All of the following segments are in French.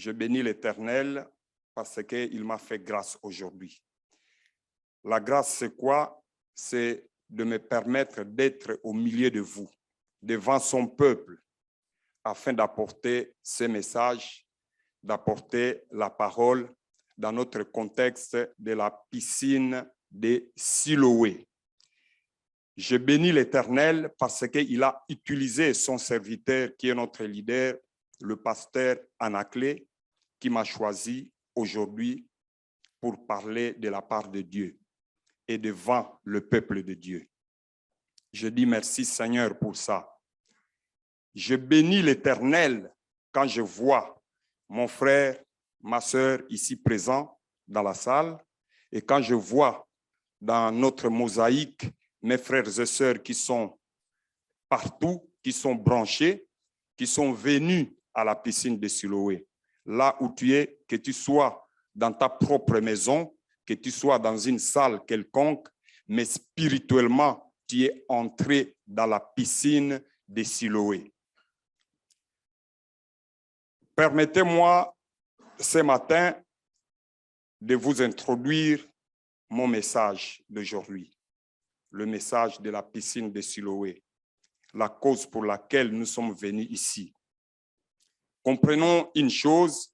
Je bénis l'Éternel parce qu'il m'a fait grâce aujourd'hui. La grâce, c'est quoi? C'est de me permettre d'être au milieu de vous, devant son peuple, afin d'apporter ces messages, d'apporter la parole dans notre contexte de la piscine de Siloé. Je bénis l'Éternel parce qu'il a utilisé son serviteur qui est notre leader, le pasteur Anaclé, qui m'a choisi aujourd'hui pour parler de la part de Dieu et devant le peuple de Dieu. Je dis merci Seigneur pour ça. Je bénis l'Éternel quand je vois mon frère, ma sœur ici présents dans la salle et quand je vois dans notre mosaïque mes frères et sœurs qui sont partout, qui sont branchés, qui sont venus à la piscine de Siloé. Là où tu es, que tu sois dans ta propre maison, que tu sois dans une salle quelconque, mais spirituellement, tu es entré dans la piscine de Siloé. Permettez-moi ce matin de vous introduire mon message d'aujourd'hui, le message de la piscine de Siloé, la cause pour laquelle nous sommes venus ici. Comprenons une chose,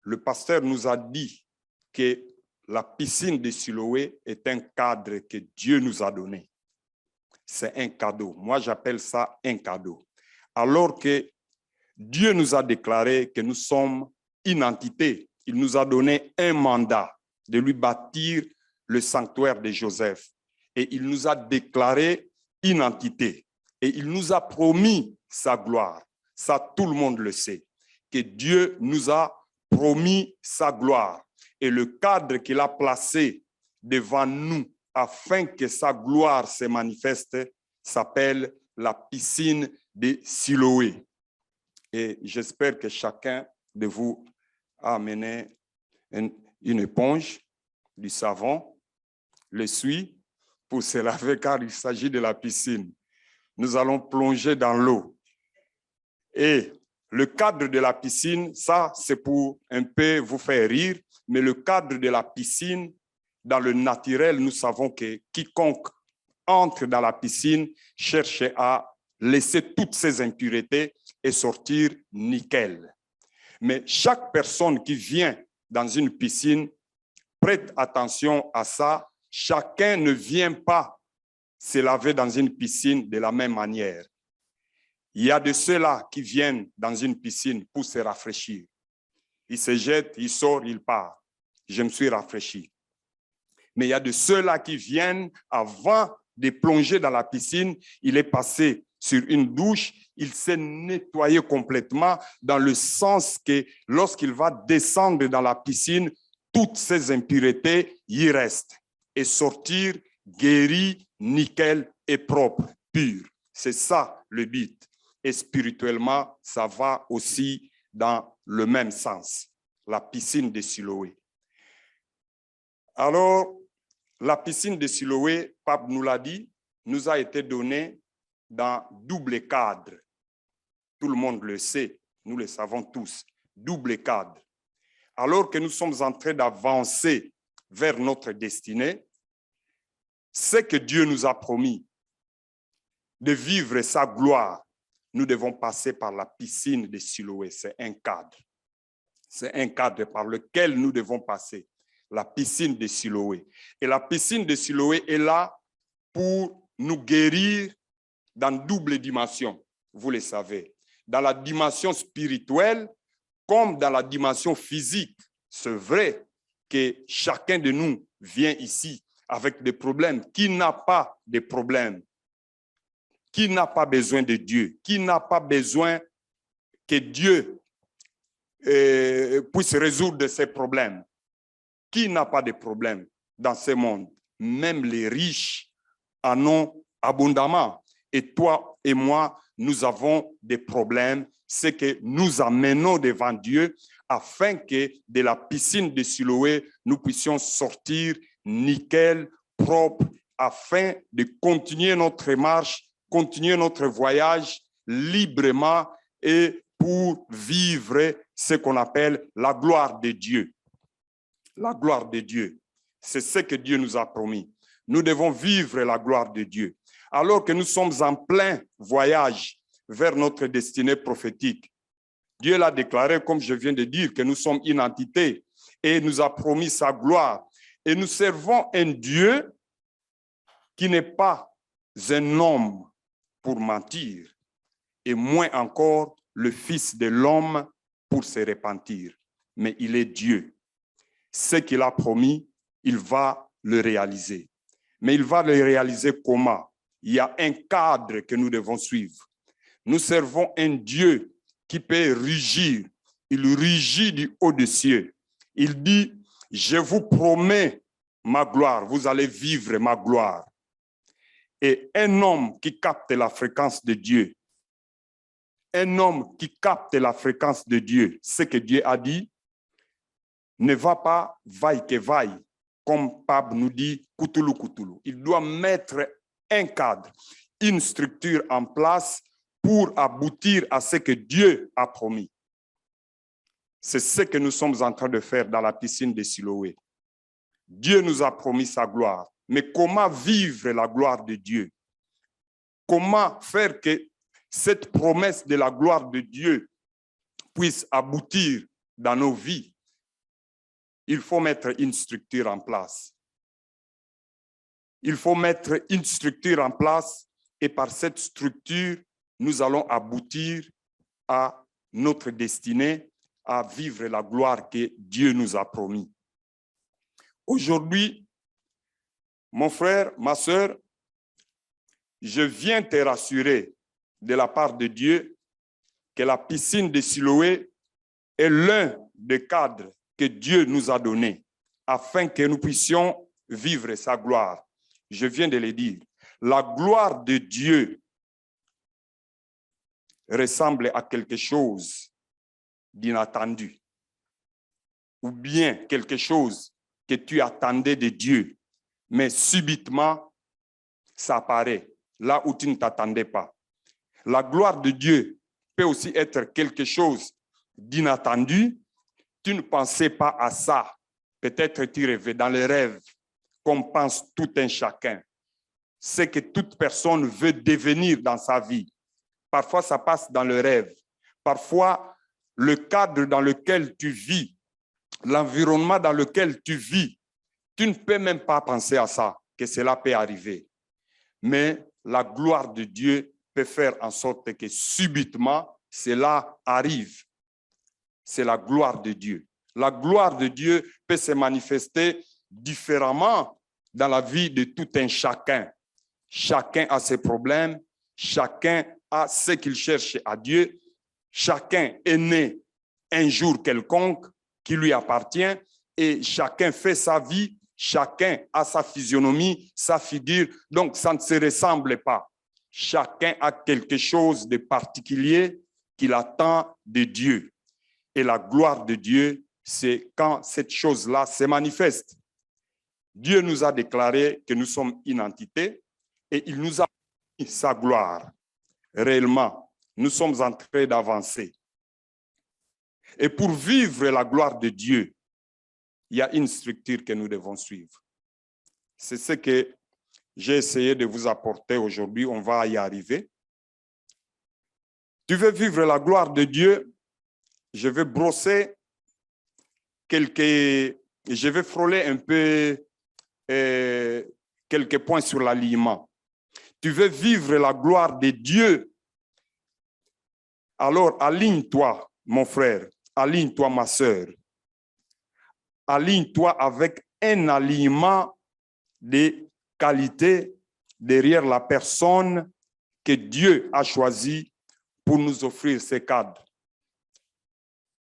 le pasteur nous a dit que la piscine de Siloé est un cadre que Dieu nous a donné. C'est un cadeau. Moi, j'appelle ça un cadeau. Alors que Dieu nous a déclaré que nous sommes une entité. Il nous a donné un mandat de lui bâtir le sanctuaire de Joseph. Et il nous a déclaré une entité. Et il nous a promis sa gloire. Ça, tout le monde le sait. Que Dieu nous a promis sa gloire. Et le cadre qu'il a placé devant nous afin que sa gloire se manifeste s'appelle la piscine de Siloé. Et j'espère que chacun de vous a amené une éponge, du savon, l'essuie pour se laver car il s'agit de la piscine. Nous allons plonger dans l'eau. Et le cadre de la piscine, ça c'est pour un peu vous faire rire, mais le cadre de la piscine, dans le naturel, nous savons que quiconque entre dans la piscine cherche à laisser toutes ses impuretés et sortir nickel. Mais chaque personne qui vient dans une piscine, prête attention à ça, chacun ne vient pas se laver dans une piscine de la même manière. Il y a de ceux-là qui viennent dans une piscine pour se rafraîchir. Ils se jettent, ils sortent, ils partent. Je me suis rafraîchi. Mais il y a de ceux-là qui viennent avant de plonger dans la piscine. Il est passé sur une douche, il s'est nettoyé complètement dans le sens que lorsqu'il va descendre dans la piscine, toutes ces impuretés y restent et sortir guéri, nickel et propre, pur. C'est ça le but. Et spirituellement, ça va aussi dans le même sens. La piscine de Siloé. Alors, la piscine de Siloé, Pape nous l'a dit, nous a été donnée dans double cadre. Tout le monde le sait, nous le savons tous, double cadre. Alors que nous sommes en train d'avancer vers notre destinée, ce que Dieu nous a promis de vivre sa gloire, nous devons passer par la piscine de Siloé. C'est un cadre. C'est un cadre par lequel nous devons passer. La piscine de Siloé. Et la piscine de Siloé est là pour nous guérir dans double dimension, vous le savez. Dans la dimension spirituelle comme dans la dimension physique. C'est vrai que chacun de nous vient ici avec des problèmes. Qui n'a pas de problèmes? Qui n'a pas besoin de Dieu? Qui n'a pas besoin que Dieu puisse résoudre ses problèmes? Qui n'a pas de problème dans ce monde? Même les riches en ont abondamment. Et toi et moi, nous avons des problèmes. C'est que nous amenons devant Dieu afin que de la piscine de Siloé, nous puissions sortir nickel, propre, afin de continuer notre marche, continuer notre voyage librement et pour vivre ce qu'on appelle la gloire de Dieu. La gloire de Dieu, c'est ce que Dieu nous a promis. Nous devons vivre la gloire de Dieu. Alors que nous sommes en plein voyage vers notre destinée prophétique, Dieu l'a déclaré, comme je viens de dire, que nous sommes une entité et nous a promis sa gloire. Et nous servons un Dieu qui n'est pas un homme pour mentir, et moins encore le Fils de l'homme pour se repentir. Mais il est Dieu. Ce qu'il a promis, il va le réaliser. Mais il va le réaliser comment? Il y a un cadre que nous devons suivre. Nous servons un Dieu qui peut rugir. Il rugit du haut des cieux. Il dit, je vous promets ma gloire, vous allez vivre ma gloire. Et un homme qui capte la fréquence de Dieu, un homme qui capte la fréquence de Dieu, ce que Dieu a dit, ne va pas vaille que vaille, comme Pape nous dit, koutoulou koutoulou. Il doit mettre un cadre, une structure en place pour aboutir à ce que Dieu a promis. C'est ce que nous sommes en train de faire dans la piscine de Siloé. Dieu nous a promis sa gloire. Mais comment vivre la gloire de Dieu? Comment faire que cette promesse de la gloire de Dieu puisse aboutir dans nos vies? Il faut mettre une structure en place. Il faut mettre une structure en place et par cette structure, nous allons aboutir à notre destinée, à vivre la gloire que Dieu nous a promis. Aujourd'hui, mon frère, ma sœur, je viens te rassurer de la part de Dieu que la piscine de Siloé est l'un des cadres que Dieu nous a donné afin que nous puissions vivre sa gloire. Je viens de le dire. La gloire de Dieu ressemble à quelque chose d'inattendu ou bien quelque chose que tu attendais de Dieu, mais subitement, ça apparaît là où tu ne t'attendais pas. La gloire de Dieu peut aussi être quelque chose d'inattendu. Tu ne pensais pas à ça. Peut-être tu rêvais dans les rêves, comme pense tout un chacun. C'est que toute personne veut devenir dans sa vie. Parfois, ça passe dans le rêve. Parfois, le cadre dans lequel tu vis, l'environnement dans lequel tu vis, tu ne peux même pas penser à ça, que cela peut arriver. Mais la gloire de Dieu peut faire en sorte que subitement, cela arrive. C'est la gloire de Dieu. La gloire de Dieu peut se manifester différemment dans la vie de tout un chacun. Chacun a ses problèmes, chacun a ce qu'il cherche à Dieu, chacun est né un jour quelconque qui lui appartient et chacun fait sa vie, chacun a sa physionomie, sa figure, donc ça ne se ressemble pas. Chacun a quelque chose de particulier qu'il attend de Dieu. Et la gloire de Dieu, c'est quand cette chose-là se manifeste. Dieu nous a déclaré que nous sommes une entité et il nous a mis sa gloire. Réellement, nous sommes en train d'avancer. Et pour vivre la gloire de Dieu, il y a une structure que nous devons suivre. C'est ce que j'ai essayé de vous apporter aujourd'hui. On va y arriver. Tu veux vivre la gloire de Dieu? Je vais brosser je vais frôler un peu quelques points sur l'alignement. Tu veux vivre la gloire de Dieu? Alors aligne-toi, mon frère, aligne-toi, ma sœur. Aligne-toi avec un alignement de qualité derrière la personne que Dieu a choisie pour nous offrir ces cadres.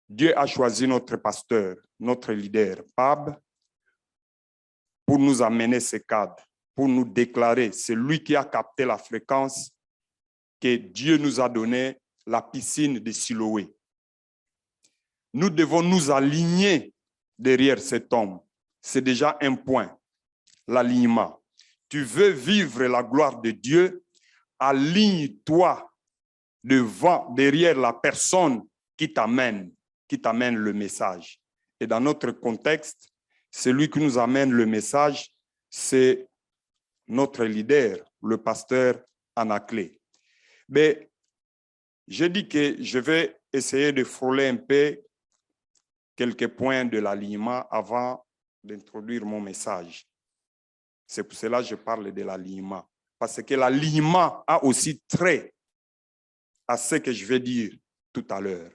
Dieu a choisi notre pasteur, notre leader, Pab, pour nous amener ces cadres, pour nous déclarer, c'est lui qui a capté la fréquence que Dieu nous a donné, la piscine de Siloé. Nous devons nous aligner derrière cet homme. C'est déjà un point, l'alignement. Tu veux vivre la gloire de Dieu, aligne-toi derrière la personne qui t'amène le message. Et dans notre contexte, celui qui nous amène le message, c'est notre leader, le pasteur Anaclé. Mais je dis que je vais essayer de frôler un peu quelques points de l'alignement avant d'introduire mon message. C'est pour cela que je parle de l'alignement. Parce que l'alignement a aussi trait à ce que je vais dire tout à l'heure.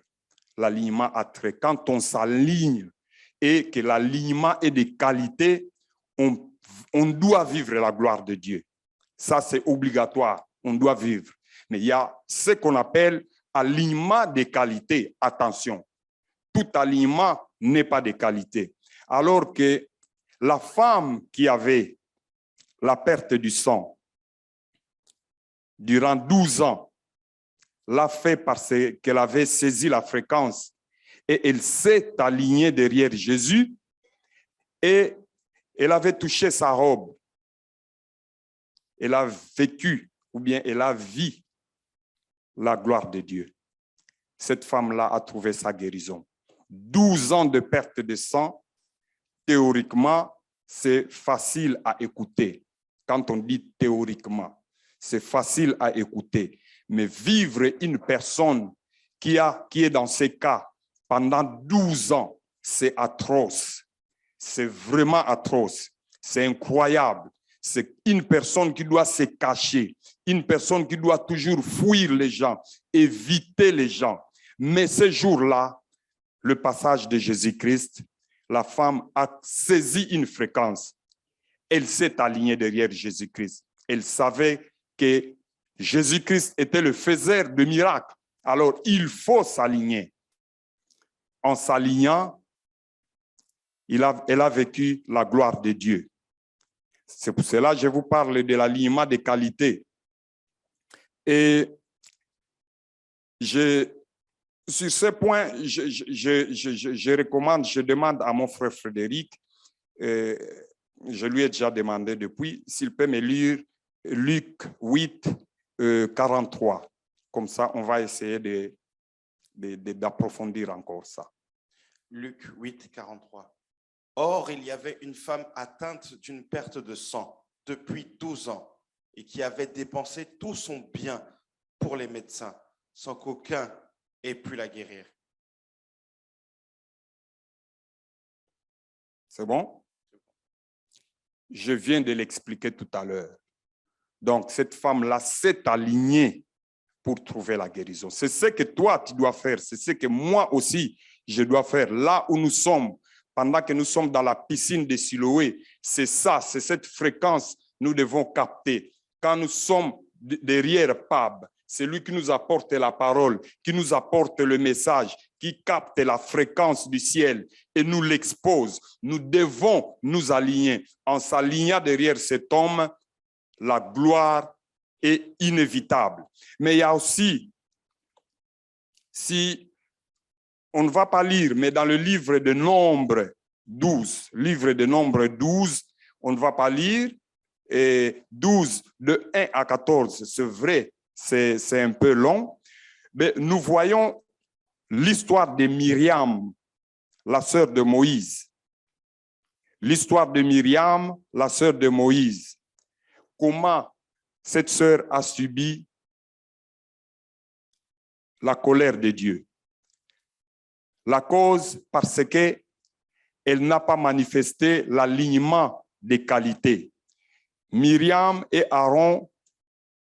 L'alignement a trait. Quand on s'aligne et que l'alignement est de qualité, on doit vivre la gloire de Dieu. Ça, c'est obligatoire. On doit vivre. Mais il y a ce qu'on appelle alignement de qualité. Attention, tout alignement n'est pas de qualité. Alors que la femme qui avait la perte du sang durant 12 ans, l'a fait parce qu'elle avait saisi la fréquence et elle s'est alignée derrière Jésus et elle avait touché sa robe. Elle a vécu ou bien elle a vu la gloire de Dieu. Cette femme-là a trouvé sa guérison. 12 ans de perte de sang, théoriquement, c'est facile à écouter. Quand on dit théoriquement, c'est facile à écouter. Mais vivre une personne qui est dans ces cas pendant 12 ans, c'est atroce. C'est vraiment atroce. C'est incroyable. C'est une personne qui doit se cacher, une personne qui doit toujours fuir les gens, éviter les gens. Mais ce jour-là, le passage de Jésus-Christ, la femme a saisi une fréquence. Elle s'est alignée derrière Jésus-Christ. Elle savait que Jésus-Christ était le faiseur de miracles. Alors, il faut s'aligner. En s'alignant, elle a vécu la gloire de Dieu. C'est pour cela que je vous parle de l'alignement des qualités. Et sur ce point, je recommande, je demande à mon frère Frédéric, je lui ai déjà demandé depuis, s'il peut me lire Luc 8, 43. Comme ça, on va essayer d'approfondir encore ça. Luc 8, 43. Or, il y avait une femme atteinte d'une perte de sang depuis 12 ans et qui avait dépensé tout son bien pour les médecins, sans qu'aucun ait pu la guérir. C'est bon? Je viens de l'expliquer tout à l'heure. Donc, cette femme-là s'est alignée pour trouver la guérison. C'est ce que toi, tu dois faire. C'est ce que moi aussi, je dois faire. Là où nous sommes, pendant que nous sommes dans la piscine de Siloé, c'est ça, c'est cette fréquence que nous devons capter. Quand nous sommes derrière Pab, c'est lui qui nous apporte la parole, qui nous apporte le message, qui capte la fréquence du ciel et nous l'expose. Nous devons nous aligner. En s'alignant derrière cet homme, la gloire est inévitable. Mais il y a aussi, si on ne va pas lire, mais dans le livre de Nombre 12, on ne va pas lire, et 12 de 1 à 14, c'est vrai, c'est un peu long, mais nous voyons l'histoire de Myriam, la sœur de Moïse. L'histoire de Myriam, la sœur de Moïse. Comment cette sœur a subi la colère de Dieu. La cause, parce qu'elle n'a pas manifesté l'alignement des qualités. Myriam et Aaron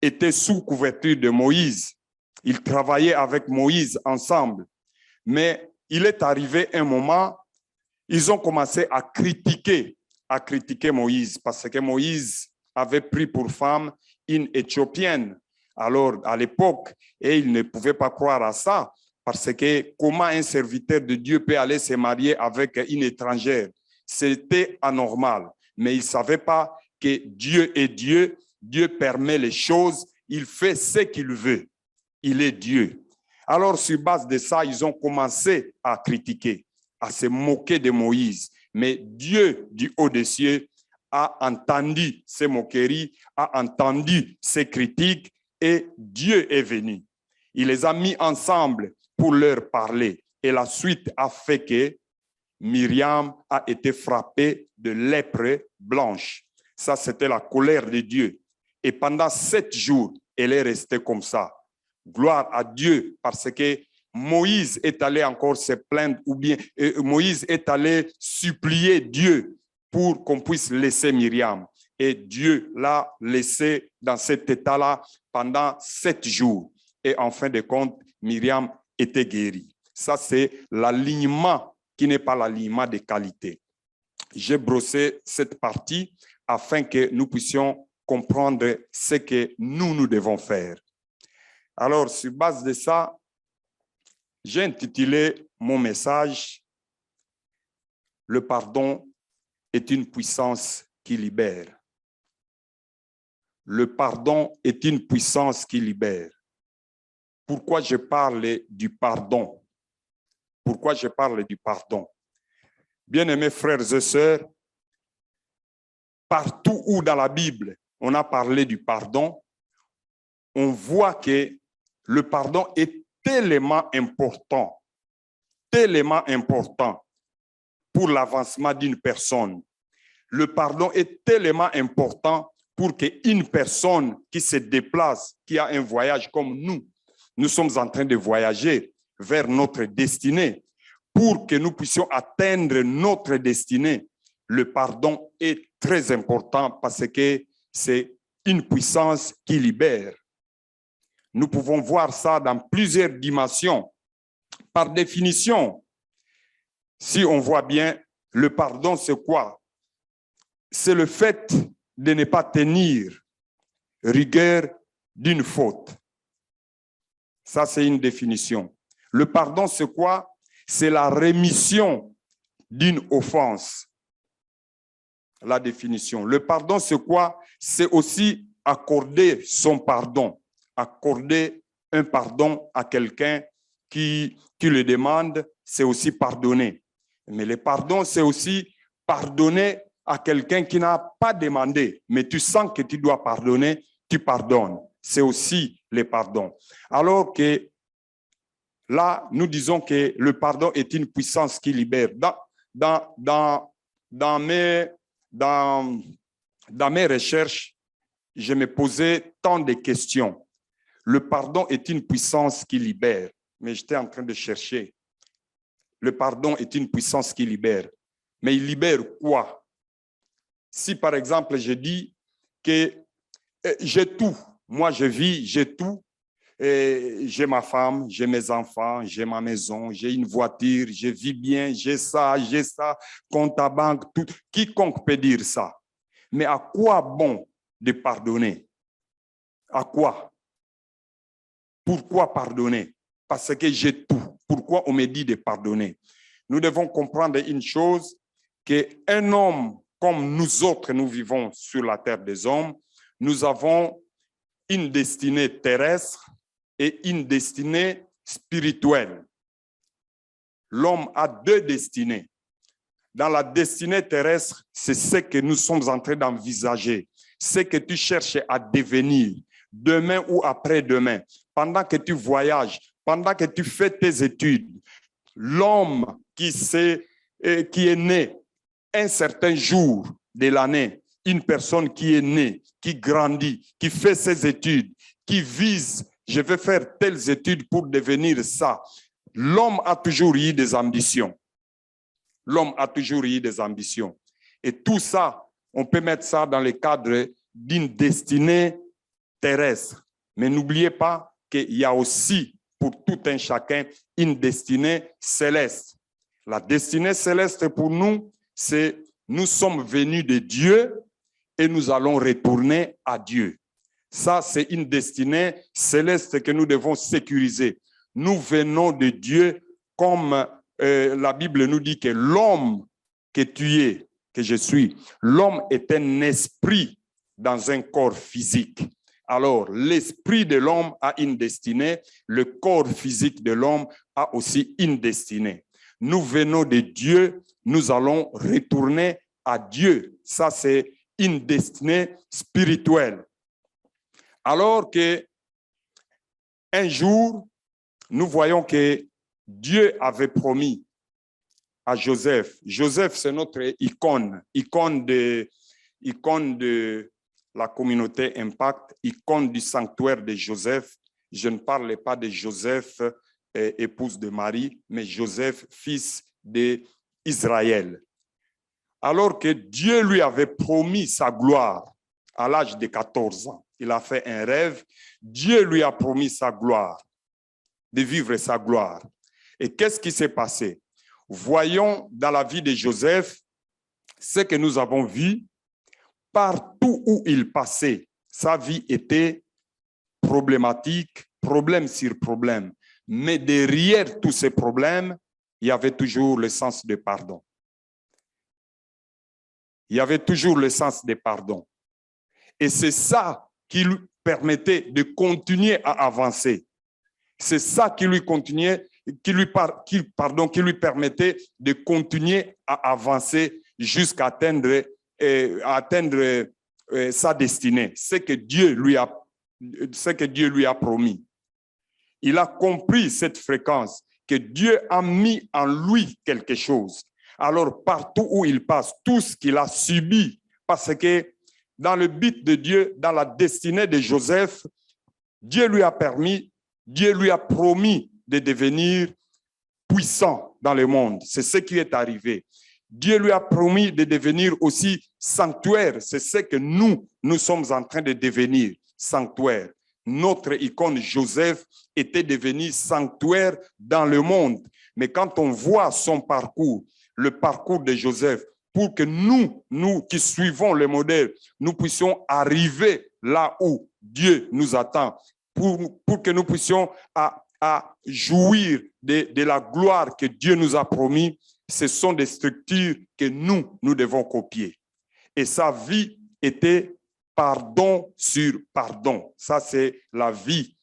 étaient sous couverture de Moïse. Ils travaillaient avec Moïse ensemble. Mais il est arrivé un moment, ils ont commencé à critiquer Moïse, parce que Moïse avait pris pour femme une Éthiopienne. Alors, à l'époque, et ils ne pouvaient pas croire à ça, parce que comment un serviteur de Dieu peut aller se marier avec une étrangère? C'était anormal. Mais ils ne savaient pas que Dieu est Dieu, Dieu permet les choses, il fait ce qu'il veut. Il est Dieu. Alors, sur base de ça, ils ont commencé à critiquer, à se moquer de Moïse. Mais Dieu du haut des cieux a entendu ces moqueries, a entendu ces critiques et Dieu est venu. Il les a mis ensemble pour leur parler. Et la suite a fait que Myriam a été frappée de lèpre blanche. Ça, c'était la colère de Dieu. Et pendant 7 jours, elle est restée comme ça. Gloire à Dieu, parce que Moïse est allé encore se plaindre, ou bien Moïse est allé supplier Dieu pour qu'on puisse laisser Myriam. Et Dieu l'a laissé dans cet état-là pendant 7 jours. Et en fin de compte, Myriam était guérie. Ça, c'est l'alignement qui n'est pas l'alignement de qualité. J'ai brossé cette partie afin que nous puissions comprendre ce que nous devons faire. Alors, sur base de ça, j'ai intitulé mon message « Le pardon est une puissance qui libère ». Le pardon est une puissance qui libère. Pourquoi je parle du pardon? Pourquoi je parle du pardon? Bien-aimés frères et sœurs, partout où dans la Bible on a parlé du pardon, on voit que le pardon est tellement important pour l'avancement d'une personne. Le pardon est tellement important pour qu'une personne qui se déplace, qui a un voyage comme nous sommes en train de voyager vers notre destinée, pour que nous puissions atteindre notre destinée, le pardon est très important parce que c'est une puissance qui libère. Nous pouvons voir ça dans plusieurs dimensions. Par définition, si on voit bien, le pardon, c'est quoi? C'est le fait de ne pas tenir rigueur d'une faute. Ça, c'est une définition. Le pardon, c'est quoi? C'est la rémission d'une offense. La définition. Le pardon, c'est quoi? C'est aussi accorder son pardon. Accorder un pardon à quelqu'un qui le demande, c'est aussi pardonner. Mais le pardon, c'est aussi pardonner à quelqu'un qui n'a pas demandé, mais tu sens que tu dois pardonner, tu pardonnes. C'est aussi le pardon. Alors que là, nous disons que le pardon est une puissance qui libère. Dans mes recherches, je me posais tant de questions. Le pardon est une puissance qui libère, mais j'étais en train de chercher. Le pardon est une puissance qui libère. Mais il libère quoi? Si par exemple je dis que j'ai tout, moi je vis, j'ai tout, j'ai ma femme, j'ai mes enfants, j'ai ma maison, j'ai une voiture, je vis bien, j'ai ça, compte à banque, tout. Quiconque peut dire ça. Mais à quoi bon de pardonner? À quoi? Pourquoi pardonner? Parce que j'ai tout. Pourquoi on me dit de pardonner? Nous devons comprendre une chose, qu'un homme comme nous autres, nous vivons sur la terre des hommes, nous avons une destinée terrestre et une destinée spirituelle. L'homme a deux destinées. Dans la destinée terrestre, c'est ce que nous sommes en train d'envisager, ce que tu cherches à devenir demain ou après-demain, pendant que tu voyages, pendant que tu fais tes études. L'homme qui est né un certain jour de l'année, une personne qui est née, qui grandit, qui fait ses études, qui vise, je vais faire telles études pour devenir ça. L'homme a toujours eu des ambitions. L'homme a toujours eu des ambitions. Et tout ça, on peut mettre ça dans le cadre d'une destinée terrestre. Mais n'oubliez pas qu'il y a aussi, pour tout un chacun, une destinée céleste. La destinée céleste pour nous, c'est nous sommes venus de Dieu et nous allons retourner à Dieu. Ça, c'est une destinée céleste que nous devons sécuriser. Nous venons de Dieu comme la Bible nous dit que l'homme que tu es, que je suis, l'homme est un esprit dans un corps physique. Alors, l'esprit de l'homme a une destinée, le corps physique de l'homme a aussi une destinée. Nous venons de Dieu, nous allons retourner à Dieu. Ça, c'est une destinée spirituelle. Alors que un jour, nous voyons que Dieu avait promis à Joseph. Joseph, c'est notre icône de la communauté Impact, icône du sanctuaire de Joseph. Je ne parle pas de Joseph, épouse de Marie, mais Joseph, fils d'Israël. Alors que Dieu lui avait promis sa gloire à l'âge de 14 ans, il a fait un rêve, Dieu lui a promis sa gloire, de vivre sa gloire. Et qu'est-ce qui s'est passé? Voyons dans la vie de Joseph ce que nous avons vu. Partout où il passait, sa vie était problématique, problème sur problème. Mais derrière tous ces problèmes, il y avait toujours le sens de pardon. Il y avait toujours le sens de pardon. Et c'est ça qui lui permettait de continuer à avancer. C'est ça qui lui permettait de continuer à avancer jusqu'à atteindre sa destinée, ce que Dieu lui a promis. Il a compris cette fréquence, que Dieu a mis en lui quelque chose. Alors, partout où il passe, tout ce qu'il a subi, parce que dans le but de Dieu, dans la destinée de Joseph, Dieu lui a promis de devenir puissant dans le monde. C'est ce qui est arrivé. Dieu lui a promis de devenir aussi sanctuaire. C'est ce que nous sommes en train de devenir, sanctuaire. Notre icône Joseph était devenu sanctuaire dans le monde. Mais quand on voit son parcours, le parcours de Joseph, pour que nous qui suivons le modèle, nous puissions arriver là où Dieu nous attend, pour que nous puissions à jouir de la gloire que Dieu nous a promis, ce sont des structures que nous devons copier. Et sa vie était pardon sur pardon. Ça, c'est la vie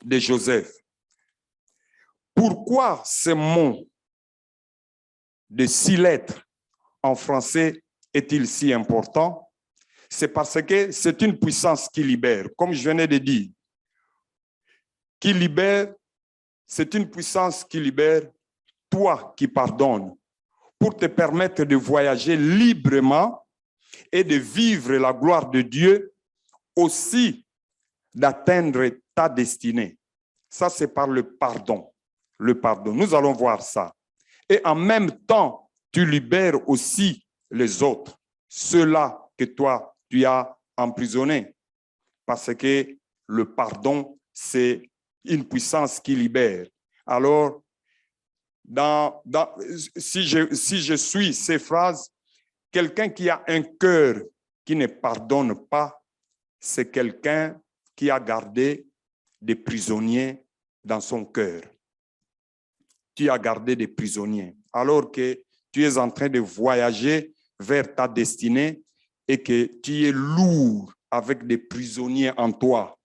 de Joseph. Pourquoi ce mot de 6 lettres en français est-il si important? C'est parce que c'est une puissance qui libère, comme je venais de dire. Qui libère, c'est une puissance qui libère toi qui pardonnes pour te permettre de voyager librement et de vivre la gloire de Dieu, aussi d'atteindre ta destinée. Ça, c'est par le pardon. Le pardon. Nous allons voir ça. Et en même temps, tu libères aussi les autres, ceux-là que toi, tu as emprisonnés. Parce que le pardon, c'est une puissance qui libère. Alors, si je suis ces phrases, quelqu'un qui a un cœur qui ne pardonne pas, c'est quelqu'un qui a gardé des prisonniers dans son cœur. Tu as gardé des prisonniers, alors que tu es en train de voyager vers ta destinée et que tu es lourd avec des prisonniers en toi.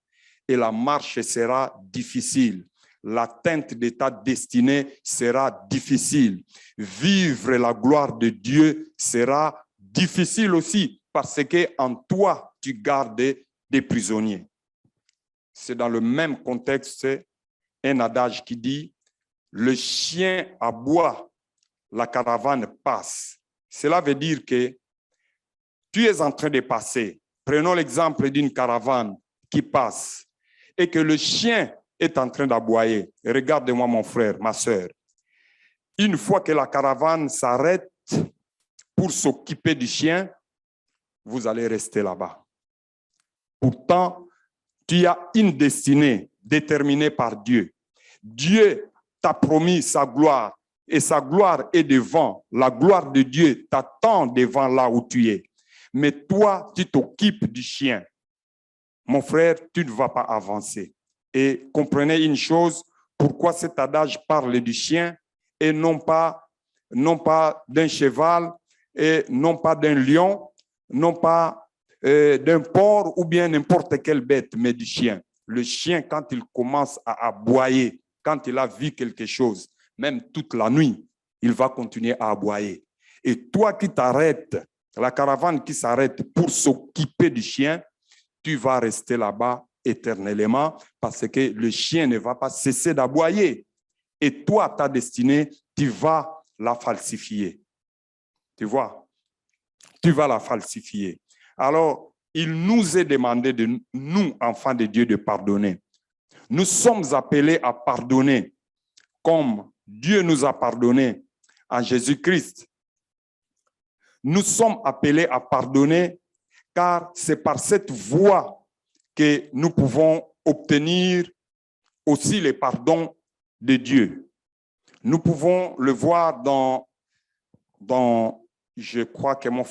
Et la marche sera difficile. L'atteinte de ta destinée sera difficile. Vivre la gloire de Dieu sera difficile aussi parce qu'en toi, tu gardes des prisonniers. C'est dans le même contexte un adage qui dit « Le chien aboie, la caravane passe ». Cela veut dire que tu es en train de passer. Prenons l'exemple d'une caravane qui passe et que le chien est en train d'aboyer. Regarde-moi mon frère, ma soeur. Une fois que la caravane s'arrête pour s'occuper du chien, vous allez rester là-bas. Pourtant, tu as une destinée déterminée par Dieu. Dieu t'a promis sa gloire et sa gloire est devant. La gloire de Dieu t'attend devant là où tu es. Mais toi, tu t'occupes du chien. Mon frère, tu ne vas pas avancer. Et comprenez une chose, pourquoi cet adage parle du chien et non pas d'un cheval et non pas d'un lion, non pas d'un porc ou bien n'importe quelle bête, mais du chien. Le chien, quand il commence à aboyer, quand il a vu quelque chose, même toute la nuit, il va continuer à aboyer. Et toi qui t'arrêtes, la caravane qui s'arrête pour s'occuper du chien, tu vas rester là-bas éternellement parce que le chien ne va pas cesser d'aboyer. Et toi, ta destinée, tu vas la falsifier. Tu vois? Tu vas la falsifier. Alors, il nous est demandé de nous, enfants de Dieu, de pardonner. Nous sommes appelés à pardonner comme Dieu nous a pardonné en Jésus-Christ. Nous sommes appelés à pardonner car c'est par cette voie que nous pouvons obtenir aussi le pardon de Dieu. Nous pouvons le voir dans je crois que mon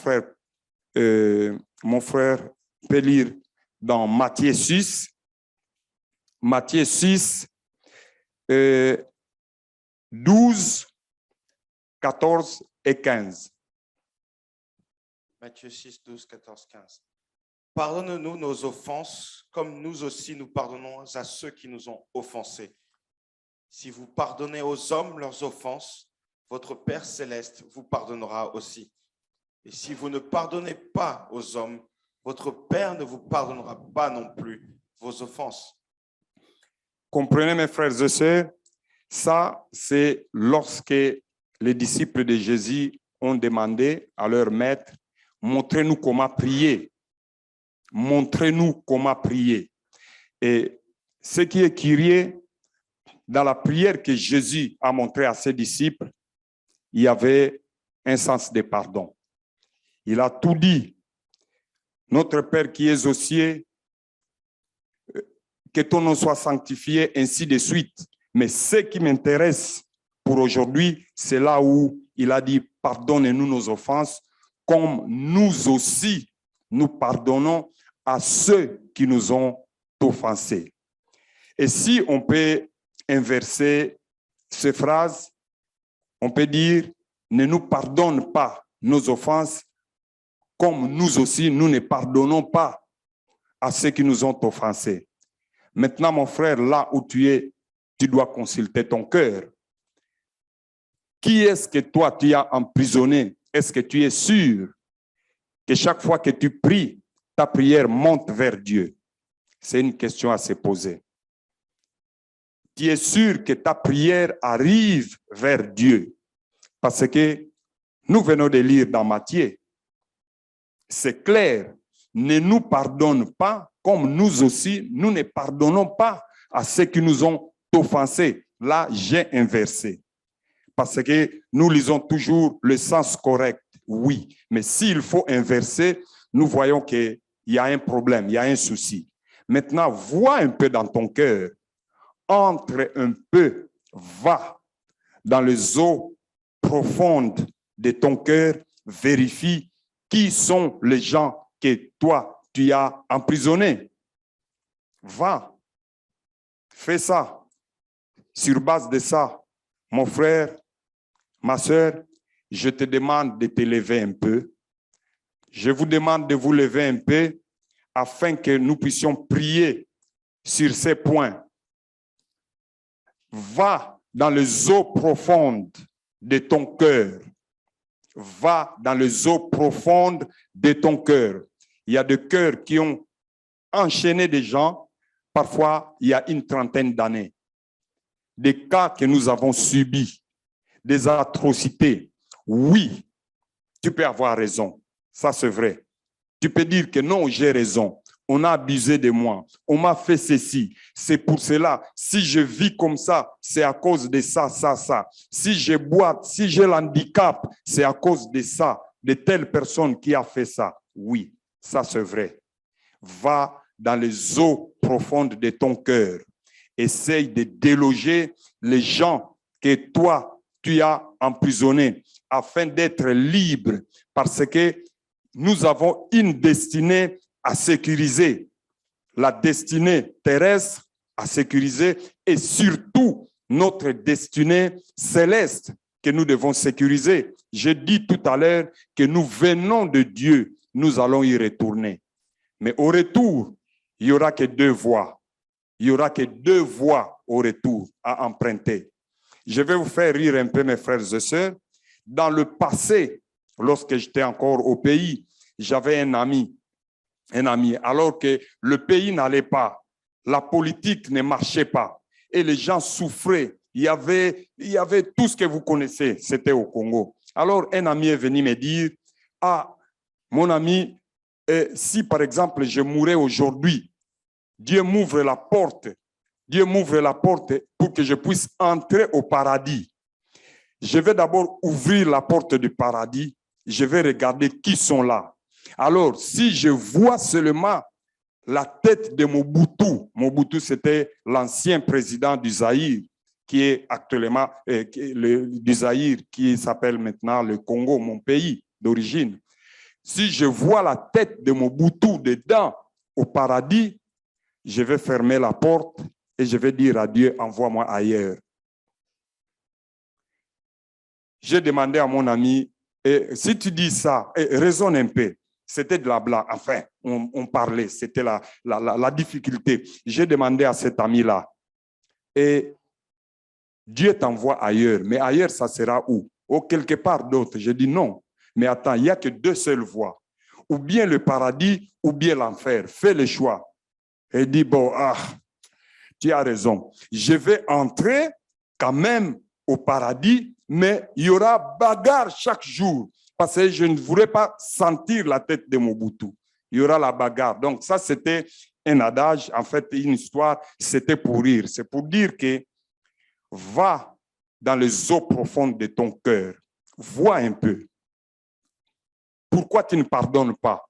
frère peut lire dans Matthieu 6, 12, 14 et 15. Matthieu 6, 12, 14, 15. Pardonne-nous nos offenses, comme nous aussi nous pardonnons à ceux qui nous ont offensés. Si vous pardonnez aux hommes leurs offenses, votre Père céleste vous pardonnera aussi. Et si vous ne pardonnez pas aux hommes, votre Père ne vous pardonnera pas non plus vos offenses. Comprenez, mes frères et sœurs, ça, c'est lorsque les disciples de Jésus ont demandé à leur maître, montrez-nous comment prier. Montrez-nous comment prier. Et ce qui est curieux, dans la prière que Jésus a montrée à ses disciples, il y avait un sens de pardon. Il a tout dit. Notre Père qui es aux cieux, que ton nom soit sanctifié, ainsi de suite. Mais ce qui m'intéresse pour aujourd'hui, c'est là où il a dit, pardonnez-nous nos offenses, comme nous aussi, nous pardonnons à ceux qui nous ont offensés. Et si on peut inverser ces phrases, on peut dire, ne nous pardonne pas nos offenses, comme nous aussi, nous ne pardonnons pas à ceux qui nous ont offensés. Maintenant, mon frère, là où tu es, tu dois consulter ton cœur. Qui est-ce que toi, tu as emprisonné? Est-ce que tu es sûr que chaque fois que tu pries, ta prière monte vers Dieu? C'est une question à se poser. Tu es sûr que ta prière arrive vers Dieu? Parce que nous venons de lire dans Matthieu. C'est clair. Ne nous pardonne pas comme nous aussi, nous ne pardonnons pas à ceux qui nous ont offensés. Là, j'ai inversé. Parce que nous lisons toujours le sens correct, oui. Mais s'il faut inverser, nous voyons qu'il y a un problème, il y a un souci. Maintenant, vois un peu dans ton cœur. Entre un peu, va dans les eaux profondes de ton cœur, vérifie qui sont les gens que toi, tu as emprisonnés. Va, fais ça. Sur base de ça, mon frère, ma sœur, je te demande de te lever un peu. Je vous demande de vous lever un peu afin que nous puissions prier sur ces points. Va dans les eaux profondes de ton cœur. Va dans les eaux profondes de ton cœur. Il y a des cœurs qui ont enchaîné des gens, parfois il y a une trentaine d'années. Des cas que nous avons subis, des atrocités. Oui, tu peux avoir raison, ça c'est vrai. Tu peux dire que non, j'ai raison. On a abusé de moi, on m'a fait ceci. C'est pour cela, si je vis comme ça, c'est à cause de ça, ça, ça. Si je boite, si j'ai l'handicap, c'est à cause de ça, de telle personne qui a fait ça. Oui, ça c'est vrai. Va dans les eaux profondes de ton cœur. Essaye de déloger les gens que toi, tu as emprisonnés afin d'être libre parce que nous avons une destinée à sécuriser, la destinée terrestre à sécuriser et surtout notre destinée céleste que nous devons sécuriser. J'ai dit tout à l'heure que nous venons de Dieu, nous allons y retourner. Mais au retour, il n'y aura que deux voies. Il n'y aura que deux voies au retour à emprunter. Je vais vous faire rire un peu, mes frères et sœurs. Dans le passé, lorsque j'étais encore au pays, j'avais un ami, alors que le pays n'allait pas, la politique ne marchait pas et les gens souffraient. Il y avait tout ce que vous connaissez, c'était au Congo. Alors un ami est venu me dire, ah, mon ami, si par exemple je mourais aujourd'hui, Dieu m'ouvre la porte pour que je puisse entrer au paradis. Je vais d'abord ouvrir la porte du paradis, je vais regarder qui sont là. Alors, si je vois seulement la tête de Mobutu, c'était l'ancien président du Zaïre, qui est actuellement du Zaïre, qui s'appelle maintenant le Congo, mon pays d'origine. Si je vois la tête de Mobutu dedans au paradis, je vais fermer la porte et je vais dire à Dieu, envoie-moi ailleurs. J'ai demandé à mon ami, si tu dis ça, raisonne un peu. C'était de la blague. Enfin, on parlait, c'était la difficulté. J'ai demandé à cet ami-là, et Dieu t'envoie ailleurs, mais ailleurs, ça sera où? Ou quelque part d'autre. J'ai dit non, mais attends, il n'y a que deux seules voies. Ou bien le paradis, ou bien l'enfer. Fais le choix. Et il dit, bon, tu as raison. Je vais entrer quand même au paradis, mais il y aura bagarre chaque jour. Parce que je ne voudrais pas sentir la tête de Mobutu. Il y aura la bagarre. Donc ça, c'était un adage, en fait, une histoire, c'était pour rire. C'est pour dire que va dans les eaux profondes de ton cœur. Vois un peu. Pourquoi tu ne pardonnes pas?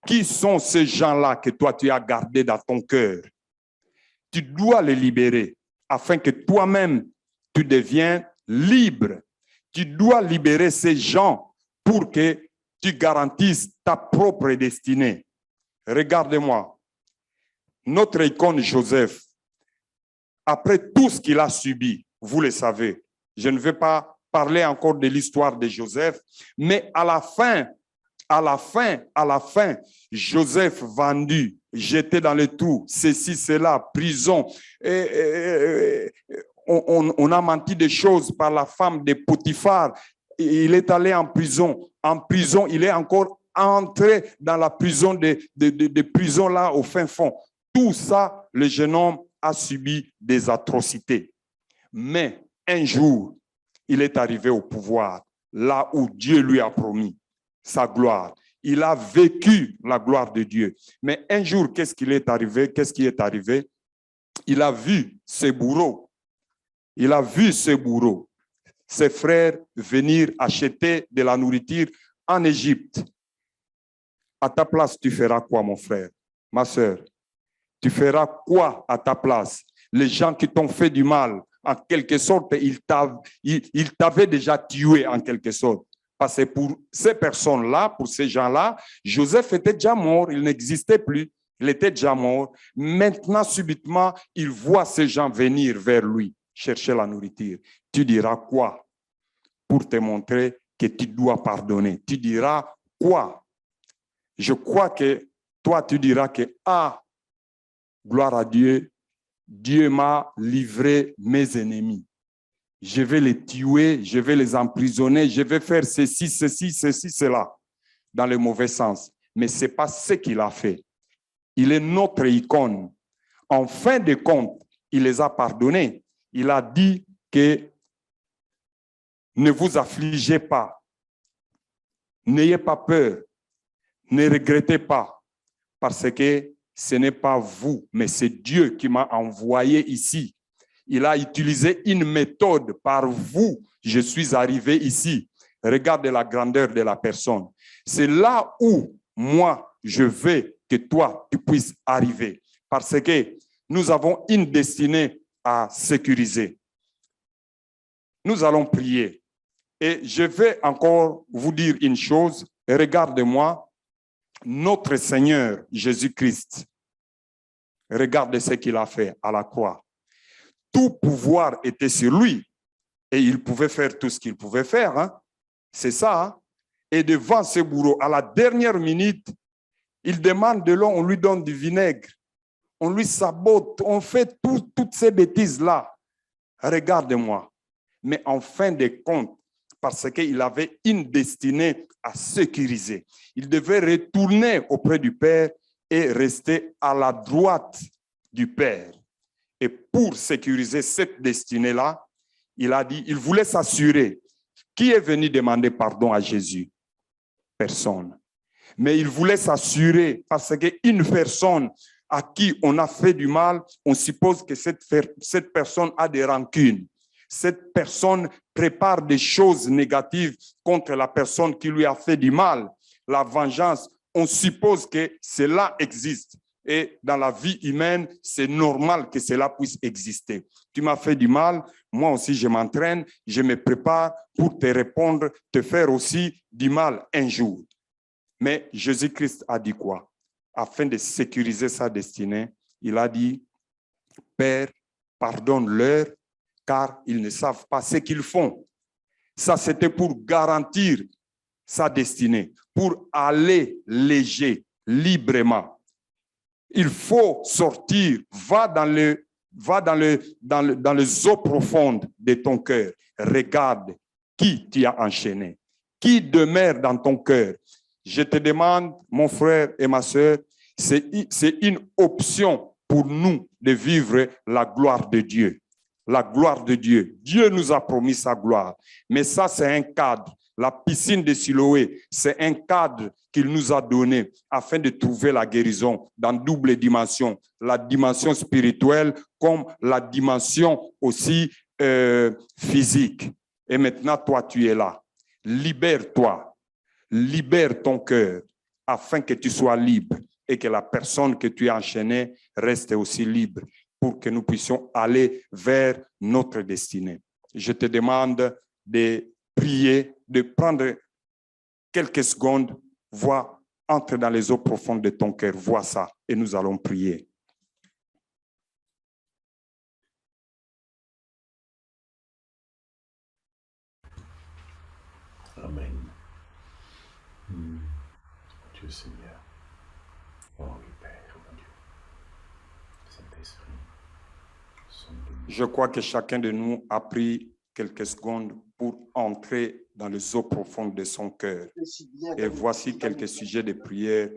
Qui sont ces gens-là que toi, tu as gardés dans ton cœur? Tu dois les libérer afin que toi-même, tu deviennes libre. Tu dois libérer ces gens pour que tu garantisses ta propre destinée. Regardez-moi, notre icône Joseph, après tout ce qu'il a subi, vous le savez, je ne vais pas parler encore de l'histoire de Joseph, mais à la fin, Joseph vendu, jeté dans le trou, ceci, cela, prison. On a menti des choses par la femme de Potiphar. Il est allé en prison. En prison, il est encore entré dans la prison de prison là au fin fond. Tout ça, le jeune homme a subi des atrocités. Mais un jour, il est arrivé au pouvoir, là où Dieu lui a promis sa gloire. Il a vécu la gloire de Dieu. Mais un jour, qu'est-ce qui est arrivé? Il a vu ses bourreaux. Ses frères venir acheter de la nourriture en Égypte. À ta place, tu feras quoi, mon frère, ma sœur? Tu feras quoi à ta place? Les gens qui t'ont fait du mal, en quelque sorte, ils t'avaient déjà tué en quelque sorte. Parce que pour ces personnes-là, pour ces gens-là, Joseph était déjà mort, il n'existait plus, il était déjà mort. Maintenant, subitement, il voit ces gens venir vers lui, chercher la nourriture. Tu diras quoi pour te montrer que tu dois pardonner? Tu diras quoi? Je crois que toi, tu diras que, gloire à Dieu, Dieu m'a livré mes ennemis. Je vais les tuer, je vais les emprisonner, je vais faire ceci, cela, dans le mauvais sens. Mais ce n'est pas ce qu'il a fait. Il est notre icône. En fin de compte, il les a pardonnés. Il a dit que ne vous affligez pas, n'ayez pas peur, ne regrettez pas, parce que ce n'est pas vous, mais c'est Dieu qui m'a envoyé ici. Il a utilisé une méthode. Par vous, je suis arrivé ici. Regarde la grandeur de la personne. C'est là où moi, je veux que toi, tu puisses arriver. Parce que nous avons une destinée à sécuriser. Nous allons prier. Et je vais encore vous dire une chose. Regarde-moi, notre Seigneur Jésus-Christ. Regarde ce qu'il a fait à la croix. Tout pouvoir était sur lui et il pouvait faire tout ce qu'il pouvait faire. Hein? C'est ça. Hein? Et devant ce bourreau, à la dernière minute, il demande de l'eau, on lui donne du vinaigre, on lui sabote, on fait toutes ces bêtises-là. Regarde-moi. Mais en fin de compte, parce qu'il avait une destinée à sécuriser, il devait retourner auprès du Père et rester à la droite du Père. Et pour sécuriser cette destinée-là, il a dit, il voulait s'assurer. Qui est venu demander pardon à Jésus? Personne. Mais il voulait s'assurer parce qu'une personne à qui on a fait du mal, on suppose que cette personne a des rancunes. Cette personne prépare des choses négatives contre la personne qui lui a fait du mal. La vengeance, on suppose que cela existe. Et dans la vie humaine, c'est normal que cela puisse exister. Tu m'as fait du mal, moi aussi je m'entraîne, je me prépare pour te répondre, te faire aussi du mal un jour. Mais Jésus-Christ a dit quoi? Afin de sécuriser sa destinée, il a dit, Père, pardonne-leur, car ils ne savent pas ce qu'ils font. Ça, c'était pour garantir sa destinée, pour aller léger, librement. Il faut sortir, va dans les eaux profondes de ton cœur. Regarde qui t'y a enchaîné, qui demeure dans ton cœur. Je te demande, mon frère et ma sœur, c'est une option pour nous de vivre la gloire de Dieu. La gloire de Dieu. Dieu nous a promis sa gloire. Mais ça, c'est un cadre. La piscine de Siloé, c'est un cadre qu'il nous a donné afin de trouver la guérison dans double dimension. La dimension spirituelle comme la dimension aussi physique. Et maintenant, toi, tu es là. Libère-toi. Libère ton cœur afin que tu sois libre et que la personne que tu as enchaînée reste aussi libre pour que nous puissions aller vers notre destinée. Je te demande de prier, de prendre quelques secondes, vois, entre dans les eaux profondes de ton cœur, vois ça, et nous allons prier. Dieu Seigneur. Oh oui, Père, mon Dieu. Saint-Esprit, je crois que chacun de nous a pris quelques secondes pour entrer dans les eaux profondes de son cœur. Et voici quelques sujets de prière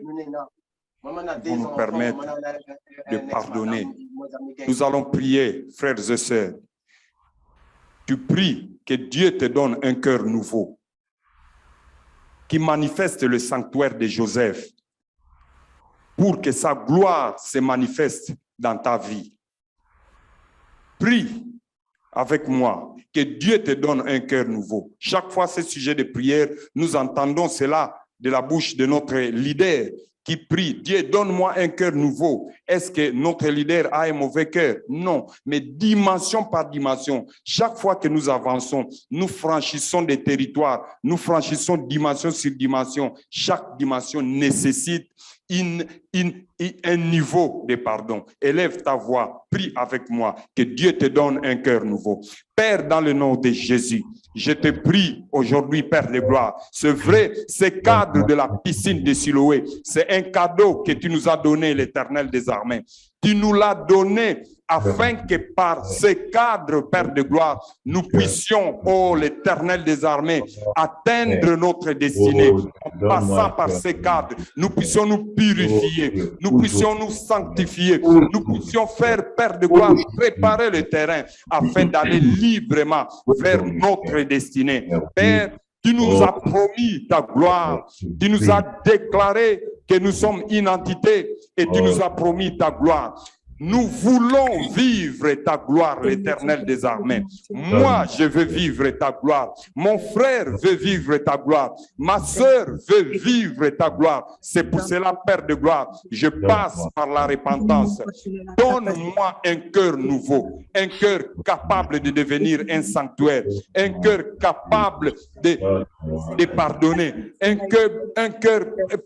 pour nous permettre de pardonner. Nous allons prier, frères et sœurs. Tu pries que Dieu te donne un cœur nouveau qui manifeste le sanctuaire de Joseph pour que sa gloire se manifeste dans ta vie. Prie avec moi que Dieu te donne un cœur nouveau. Chaque fois, ce sujet de prière, nous entendons cela de la bouche de notre leader qui prie. Dieu, donne-moi un cœur nouveau. Est-ce que notre leader a un mauvais cœur? Non, mais dimension par dimension. Chaque fois que nous avançons, nous franchissons des territoires, nous franchissons dimension sur dimension. Chaque dimension nécessite un niveau de pardon. Élève ta voix, prie avec moi, que Dieu te donne un cœur nouveau. Père, dans le nom de Jésus, je te prie aujourd'hui, Père de gloire, c'est vrai, ce cadre de la piscine de Siloé, c'est un cadeau que tu nous as donné, l'Éternel des armées. Tu nous l'as donné afin que par ce cadre, Père de gloire, nous puissions, oh l'Éternel des armées, atteindre notre destinée. En passant par ce cadre, nous puissions nous purifier, nous puissions nous sanctifier, nous puissions faire, Père de gloire, préparer le terrain afin d'aller librement vers notre destinée. Père, tu nous as promis ta gloire, tu nous as déclaré que nous sommes une entité et tu nous as promis ta gloire. Nous voulons vivre ta gloire, l'Éternel des armées. Moi, je veux vivre ta gloire. Mon frère veut vivre ta gloire. Ma sœur veut vivre ta gloire. C'est pour cela, Père de gloire, je passe par la repentance. Donne-moi un cœur nouveau, un cœur capable de devenir un sanctuaire, un cœur capable de pardonner, un cœur,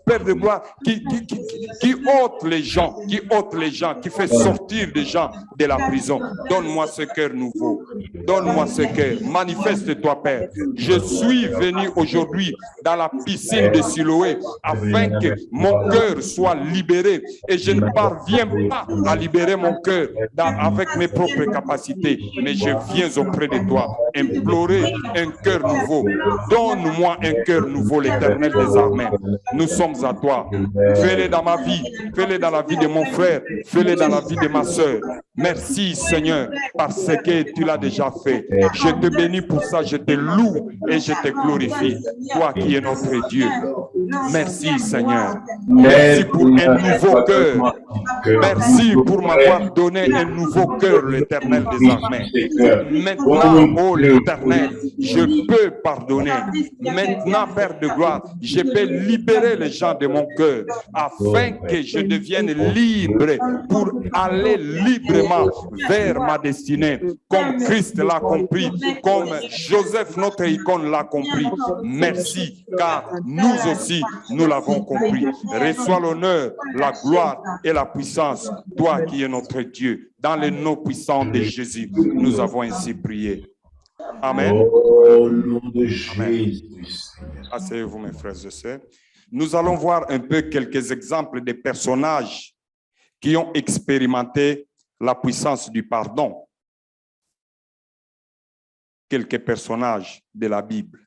Père de gloire, qui ôte les gens, qui fait sortir des gens de la prison. Donne-moi ce cœur nouveau. Donne-moi ce cœur. Manifeste-toi, Père. Je suis venu aujourd'hui dans la piscine de Siloé afin que mon cœur soit libéré. Et je ne parviens pas à libérer mon cœur avec mes propres capacités. Mais je viens auprès de toi implorer un cœur nouveau. Donne-moi un cœur nouveau, l'Éternel des armées. Nous sommes à toi. Fais-le dans ma vie. Fais-le dans la vie de mon frère. Fais-le dans la vie de ma sœur. Merci Seigneur parce que tu l'as déjà fait. Je te bénis pour ça, je te loue et je te glorifie. Toi qui es notre Dieu. Merci Seigneur. Merci pour un nouveau cœur. Merci pour m'avoir donné un nouveau cœur, l'Éternel des armées. Maintenant, oh l'Éternel, je peux pardonner. Maintenant, Père de gloire, je peux libérer les gens de mon cœur afin que je devienne libre pour aller librement vers ma destinée, comme Christ l'a compris, comme Joseph, notre icône, l'a compris. Merci, car nous aussi, nous l'avons compris. Reçois l'honneur, la gloire et la puissance, toi qui es notre Dieu. Dans le nom puissant de Jésus, nous avons ainsi prié. Amen. Au nom de Jésus. Asseyez-vous, mes frères et sœurs. Nous allons voir un peu quelques exemples de personnages qui ont expérimenté la puissance du pardon. Quelques personnages de la Bible.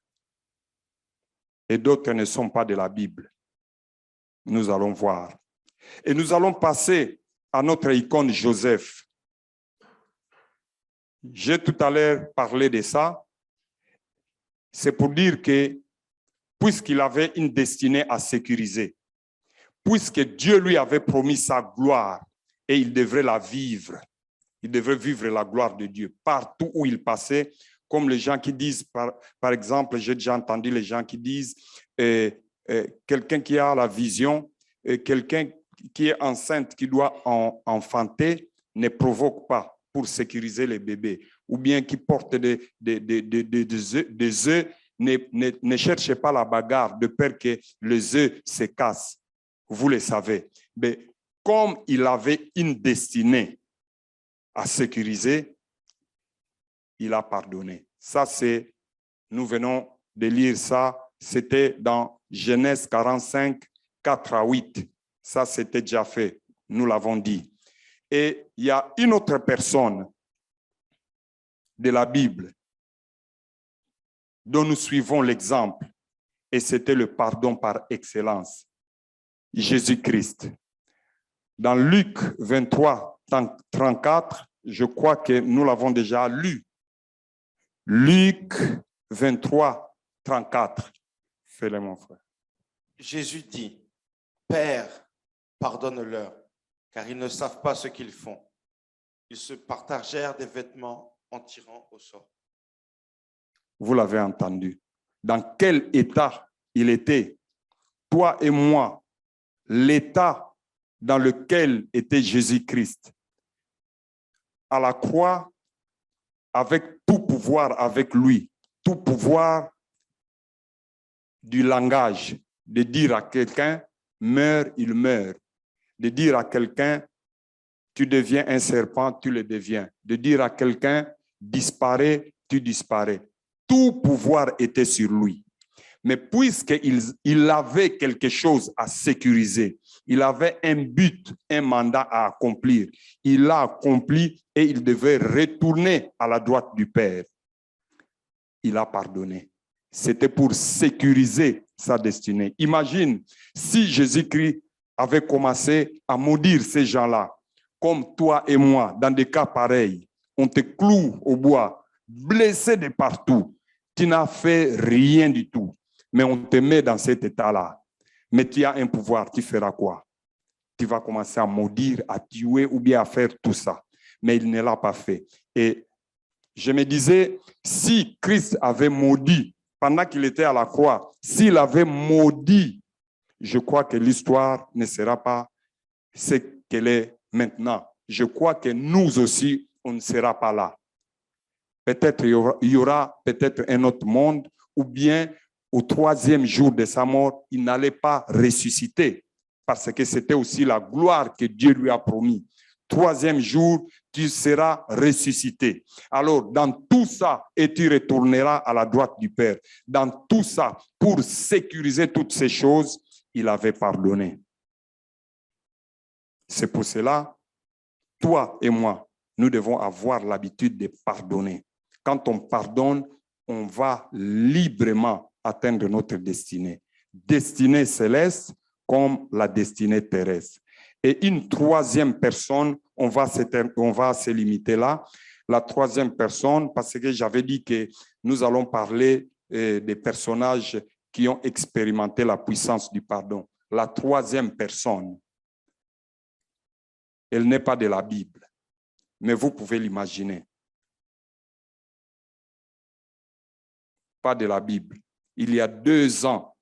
Et d'autres ne sont pas de la Bible. Nous allons voir. Et nous allons passer à notre icône Joseph. J'ai tout à l'heure parlé de ça. C'est pour dire que puisqu'il avait une destinée à sécuriser, puisque Dieu lui avait promis sa gloire et il devrait la vivre, il devrait vivre la gloire de Dieu partout où il passait, comme les gens qui disent, par exemple, j'ai déjà entendu les gens qui disent, quelqu'un qui a la vision, quelqu'un qui est enceinte, qui doit enfanter, ne provoque pas pour sécuriser les bébés, ou bien qui porte des œufs, ne cherchez pas la bagarre de peur que les œufs se cassent. Vous le savez. Mais comme il avait une destinée à sécuriser, il a pardonné. Ça, nous venons de lire ça, c'était dans Genèse 45, 4 à 8. Ça, c'était déjà fait. Nous l'avons dit. Et il y a une autre personne de la Bible dont nous suivons l'exemple. Et c'était le pardon par excellence. Jésus-Christ. Dans Luc 23, 34, je crois que nous l'avons déjà lu. Luc 23, 34. Fais-le, mon frère. Jésus dit, Père, pardonne-leur, car ils ne savent pas ce qu'ils font. Ils se partagèrent des vêtements en tirant au sort. Vous l'avez entendu. Dans quel état il était, toi et moi, l'état dans lequel était Jésus-Christ. À la croix, avec tout pouvoir avec lui, tout pouvoir du langage, de dire à quelqu'un, meurs, il meurt. De dire à quelqu'un, tu deviens un serpent, tu le deviens. De dire à quelqu'un, disparais, tu disparais. Tout pouvoir était sur lui. Mais puisqu'il avait quelque chose à sécuriser, il avait un but, un mandat à accomplir. Il l'a accompli et il devait retourner à la droite du Père. Il a pardonné. C'était pour sécuriser sa destinée. Imagine si Jésus-Christ avait commencé à maudire ces gens-là, comme toi et moi, dans des cas pareils. On te cloue au bois, blessé de partout. Tu n'as fait rien du tout. Mais on te met dans cet état-là. Mais tu as un pouvoir, tu feras quoi? Tu vas commencer à maudire, à tuer ou bien à faire tout ça. Mais il ne l'a pas fait. Et je me disais, si Christ avait maudit, pendant qu'il était à la croix, s'il avait maudit, je crois que l'histoire ne sera pas ce qu'elle est maintenant. Je crois que nous aussi, on ne sera pas là. Peut-être il y aura peut-être un autre monde, ou bien au 3e jour de sa mort, il n'allait pas ressusciter, parce que c'était aussi la gloire que Dieu lui a promis. 3e jour, tu seras ressuscité. Alors, dans tout ça, et tu retourneras à la droite du Père. Dans tout ça, pour sécuriser toutes ces choses, il avait pardonné. C'est pour cela, toi et moi, nous devons avoir l'habitude de pardonner. Quand on pardonne, on va librement atteindre notre destinée. Destinée céleste comme la destinée terrestre. Et une 3e personne, on va se limiter là. La 3e personne, parce que j'avais dit que nous allons parler des personnages qui ont expérimenté la puissance du pardon. La 3e personne, elle n'est pas de la Bible, mais vous pouvez l'imaginer. Pas de la Bible. Il y a 2 ans,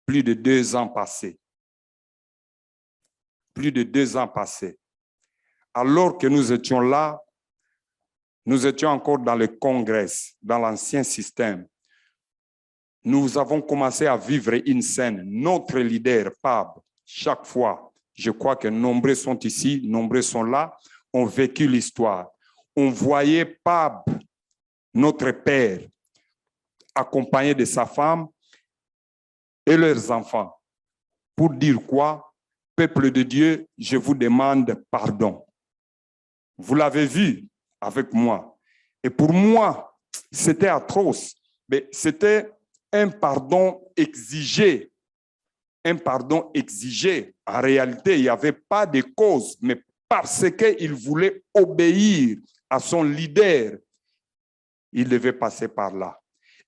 plus de 2 ans passés. Plus de 2 ans passés. Alors que nous étions là, nous étions encore dans le Congrès, dans l'ancien système. Nous avons commencé à vivre une scène. Notre leader, Pab, chaque fois, je crois que nombreux sont ici, nombreux sont là, ont vécu l'histoire. On voyait Pab, notre père, accompagné de sa femme et leurs enfants. Pour dire quoi? Peuple de Dieu, je vous demande pardon. Vous l'avez vu avec moi. Et pour moi, c'était atroce. Mais c'était un pardon exigé. Un pardon exigé. En réalité, il n'y avait pas de cause, mais parce qu'il voulait obéir à son leader, il devait passer par là.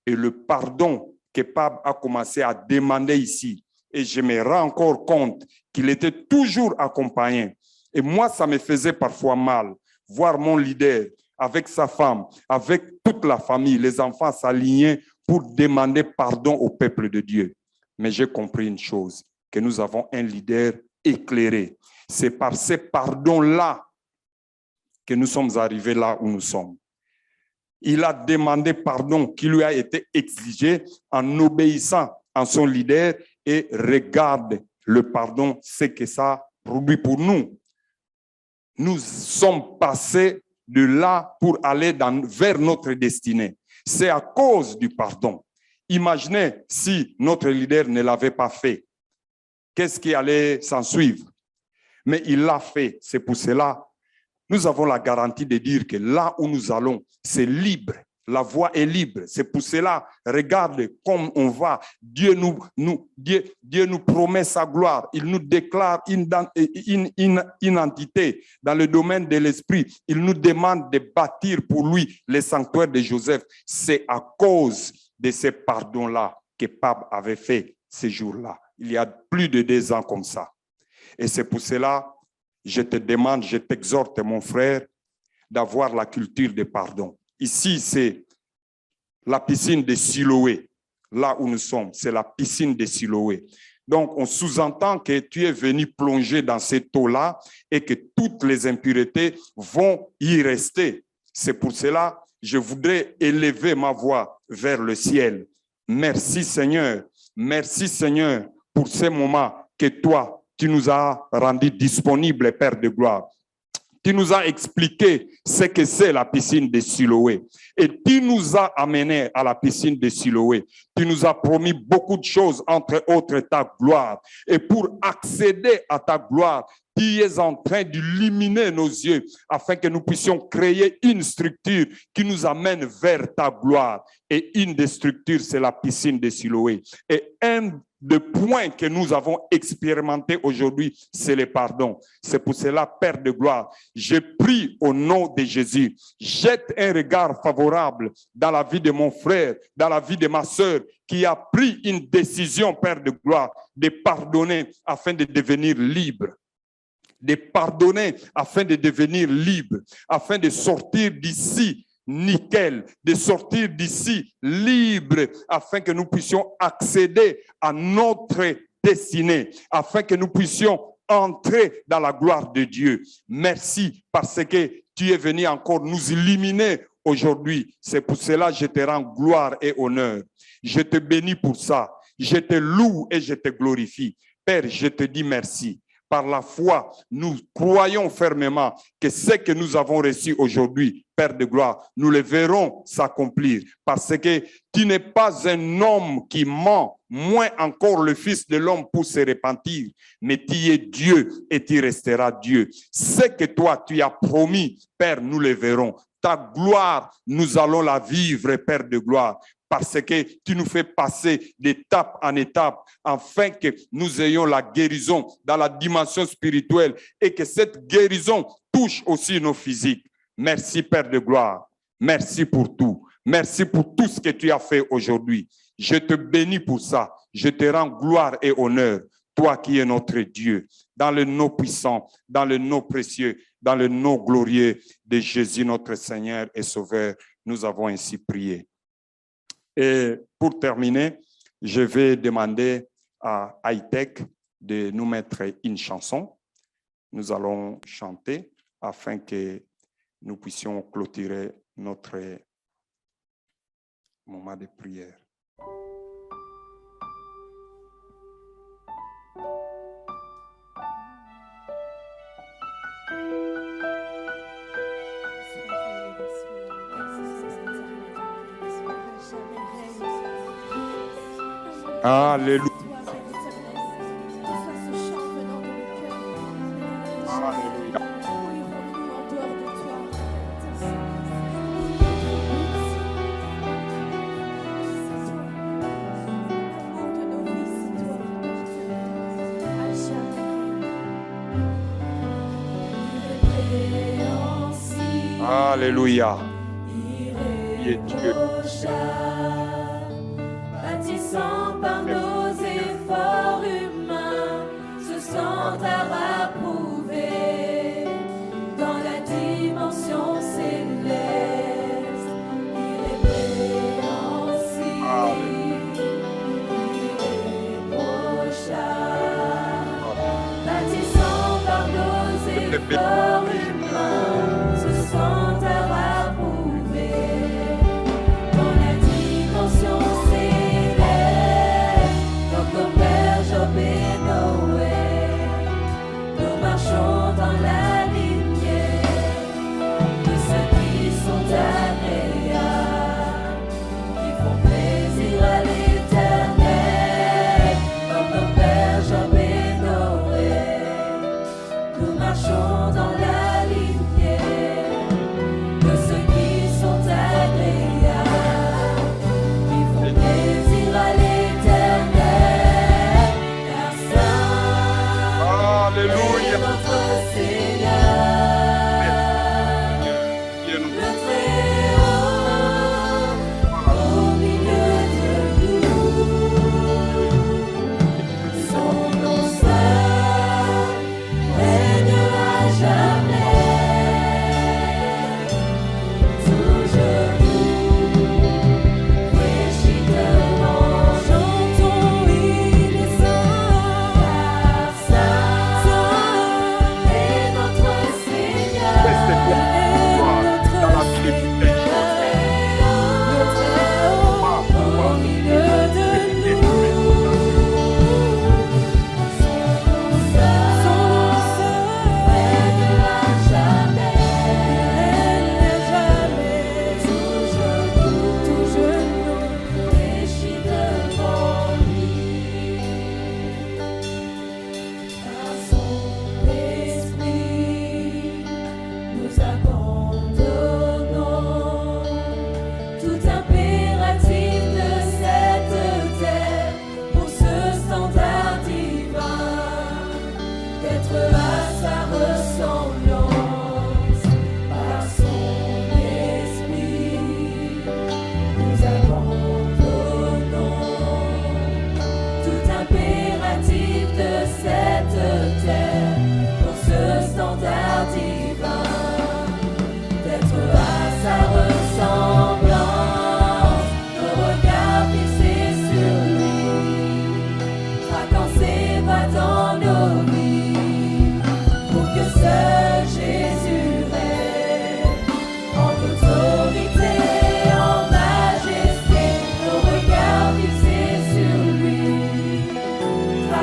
Et le pardon que Pab a commencé à demander ici, et je me rends encore compte qu'il était toujours accompagné. Et moi, ça me faisait parfois mal, voir mon leader avec sa femme, avec toute la famille, les enfants s'aligner pour demander pardon au peuple de Dieu. Mais j'ai compris une chose, que nous avons un leader éclairé. C'est par ce pardon-là que nous sommes arrivés là où nous sommes. Il a demandé pardon qui lui a été exigé en obéissant à son leader et regarde le pardon, ce que ça produit pour nous. Nous sommes passés de là pour aller vers notre destinée. C'est à cause du pardon. Imaginez si notre leader ne l'avait pas fait. qu'est-ce qui allait s'en suivre. Mais il l'a fait. C'est pour cela, nous avons la garantie de dire que là où nous allons, c'est libre. La voie est libre. C'est pour cela, regarde comme on va. Dieu nous promet sa gloire. Il nous déclare une identité dans le domaine de l'esprit. Il nous demande de bâtir pour lui les sanctuaires de Joseph. C'est à cause de ces pardons-là que Pape avait fait ces jours-là. Il y a plus de 2 ans comme ça. Et c'est pour cela, je te demande, je t'exhorte, mon frère, d'avoir la culture de pardon. Ici, c'est la piscine de Siloé. Là où nous sommes, c'est la piscine de Siloé. Donc, on sous-entend que tu es venu plonger dans cette eau-là et que toutes les impuretés vont y rester. C'est pour cela, je voudrais élever ma voix vers le ciel. Merci Seigneur pour ces moments que toi, tu nous as rendus disponibles, Père de gloire. Tu nous as expliqué ce que c'est la piscine de Siloé. Et tu nous as amenés à la piscine de Siloé. Tu nous as promis beaucoup de choses, entre autres ta gloire. Et pour accéder à ta gloire, tu es en train d'illuminer nos yeux afin que nous puissions créer une structure qui nous amène vers ta gloire. Et une des structures, c'est la piscine de Siloé. Et un des points que nous avons expérimenté aujourd'hui, c'est le pardon. C'est pour cela, Père de gloire, je prie au nom de Jésus. Jette un regard favorable dans la vie de mon frère, dans la vie de ma sœur, qui a pris une décision, Père de gloire, de pardonner afin de devenir libre. De pardonner afin de devenir libre, afin de sortir d'ici nickel, de sortir d'ici libre, afin que nous puissions accéder à notre destinée, afin que nous puissions entrer dans la gloire de Dieu. Merci parce que tu es venu encore nous illuminer aujourd'hui. C'est pour cela que je te rends gloire et honneur. Je te bénis pour ça. Je te loue et je te glorifie. Père, je te dis merci. Par la foi, nous croyons fermement que ce que nous avons reçu aujourd'hui, Père de gloire, nous le verrons s'accomplir. Parce que tu n'es pas un homme qui ment, moins encore le Fils de l'homme pour se repentir. Mais tu es Dieu et tu resteras Dieu. Ce que toi, tu as promis, Père, nous le verrons. Ta gloire, nous allons la vivre, Père de gloire. Parce que tu nous fais passer d'étape en étape afin que nous ayons la guérison dans la dimension spirituelle et que cette guérison touche aussi nos physiques. Merci Père de gloire. Merci pour tout. Merci pour tout ce que tu as fait aujourd'hui. Je te bénis pour ça. Je te rends gloire et honneur. Toi qui es notre Dieu, dans le nom puissant, dans le nom précieux, dans le nom glorieux de Jésus notre Seigneur et Sauveur, nous avons ainsi prié. Et pour terminer, je vais demander à Hightech de nous mettre une chanson. Nous allons chanter afin que nous puissions clôturer notre moment de prière. Alléluia. Alléluia. Alléluia. Il est Dieu. Bâtissant par nos efforts humains, se sentent approuvés dans la dimension céleste. Irrépréhensible, irréprochable. Bâtissant par nos efforts humains, se sentent approuvés dans la dimension céleste. Notre Père Job et Noé, nous marchons dans la lignée de ceux qui sont agréables, qui font plaisir à l'Éternel. Notre Père Job et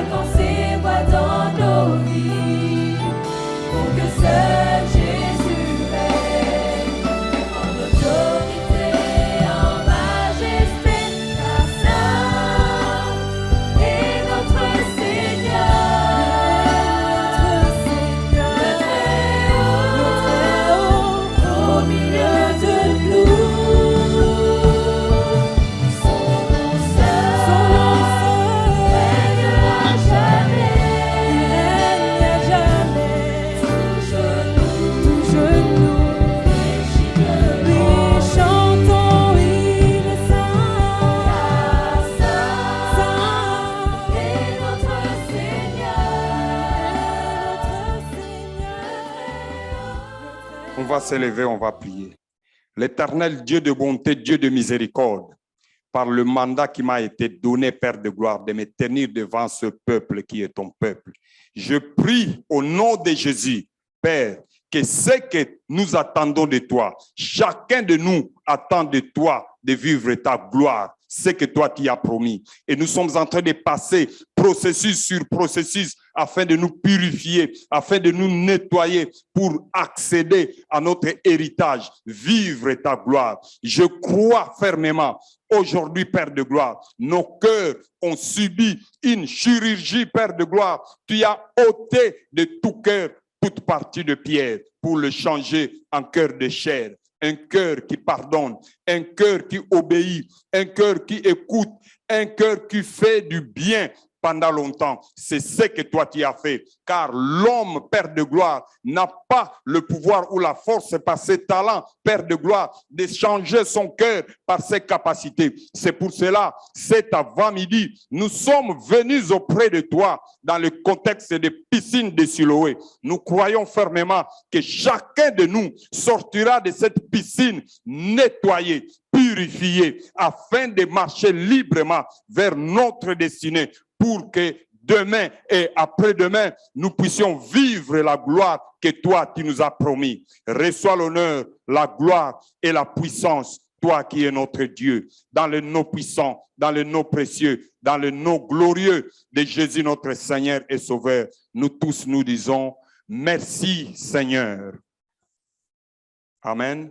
qu'on s'évoit dans nos vies, pour que seul Jésus règne, en autorité, en majesté, car saint est notre Seigneur, le Très-Haut, au milieu de nous. Son nom seul règne à jamais, tout genou lui chantons, il est saint, saint est notre Seigneur. On va s'élever, on va prier. L'Éternel Dieu de bonté, Dieu de miséricorde, par le mandat qui m'a été donné, Père de gloire, de me tenir devant ce peuple qui est ton peuple. Je prie au nom de Jésus, Père, que ce que nous attendons de toi, chacun de nous attend de toi de vivre ta gloire, ce que toi tu as promis. Et nous sommes en train de passer processus sur processus afin de nous purifier, afin de nous nettoyer pour accéder à notre héritage, vivre ta gloire. Je crois fermement aujourd'hui, Père de gloire, nos cœurs ont subi une chirurgie, Père de gloire. Tu as ôté de tout cœur toute partie de pierre pour le changer en cœur de chair. Un cœur qui pardonne, un cœur qui obéit, un cœur qui écoute, un cœur qui fait du bien pendant longtemps. C'est ce que toi tu as fait. Car l'homme, Père de gloire, n'a pas le pouvoir ou la force par ses talents, Père de gloire, de changer son cœur par ses capacités. C'est pour cela, cet avant-midi, nous sommes venus auprès de toi dans le contexte des piscines de Siloé. Nous croyons fermement que chacun de nous sortira de cette piscine nettoyé, purifié, afin de marcher librement vers notre destinée, pour que demain et après-demain, nous puissions vivre la gloire que toi, tu nous as promis. Reçois l'honneur, la gloire et la puissance, toi qui es notre Dieu, dans le nom puissant, dans le nom précieux, dans le nom glorieux de Jésus, notre Seigneur et Sauveur. Nous tous, nous disons, merci Seigneur. Amen.